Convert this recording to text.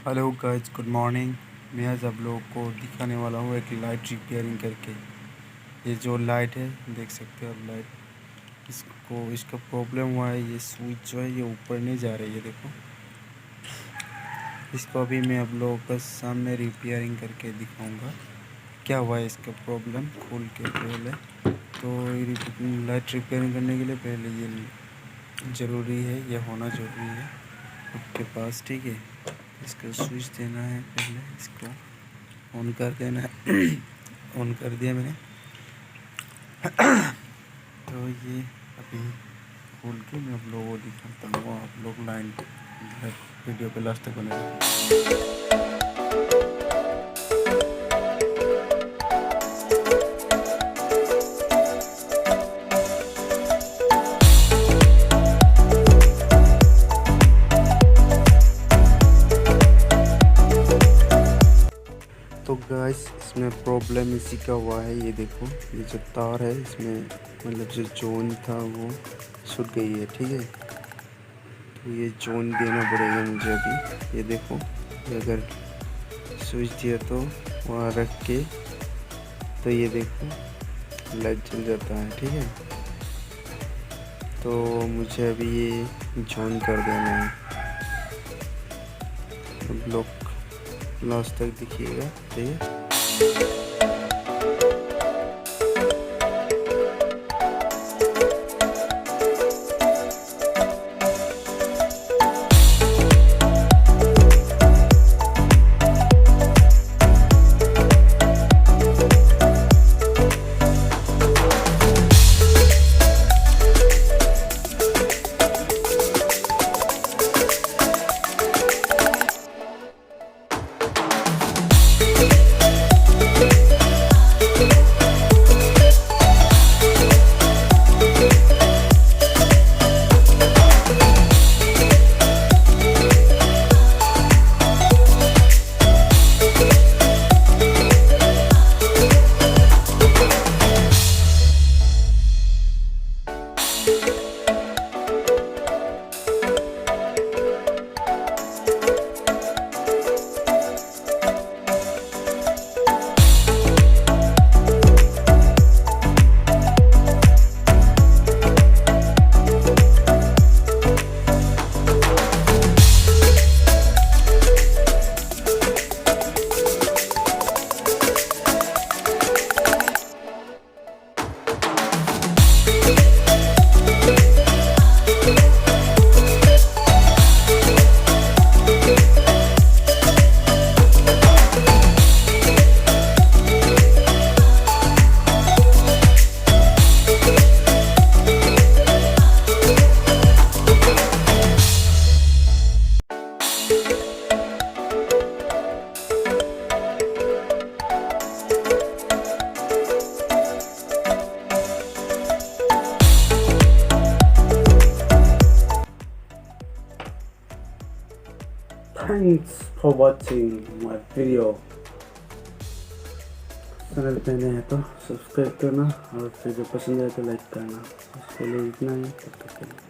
Hello guys, good morning. मैं आज आप लोगों को दिखाने वाला हूँ एक लाइट रिपेयरिंग करके। ये जो लाइट है देख सकते हो आप, लाइट इसका प्रॉब्लम हुआ है। ये स्विच जो है ये ऊपर नहीं जा रही है, देखो। इसको अभी मैं आप लोगों के सामने रिपेयरिंग करके दिखाऊंगा क्या हुआ है इसका प्रॉब्लम खोल के। पहले तो लाइट रिपेयरिंग करने के लिए पहले ये ज़रूरी है, ये होना ज़रूरी है आपके पास, ठीक है। इसका स्विच देना है, पहले इसको ऑन कर देना है। ऑन कर दिया मैंने। तो ये अभी खोल के मैं आप लोगों को दिखाता हूँ। आप लोग लाइन वीडियो पे लास्ट तक बने रहिए। तो गाइस, इसमें प्रॉब्लम इसी का हुआ है। ये देखो, ये जो तार है इसमें मतलब जो जोन था वो छूट गई है, ठीक है। तो ये जोन देना पड़ेगा मुझे अभी। ये देखो, ये अगर स्विच दिया तो वहाँ रख के, तो ये तो लाइट जल जाता है, ठीक है। तो मुझे अभी ये जोन कर देना है। ब्लॉक लास्ट तक दिखिएगा, ठीक है। Thanks for watching my video. Channel पे नए हैं तो सब्सक्राइब करना और वीडियो पसंद आए तो लाइक करना। इसके लिए इतना ही, तब तक के लिए।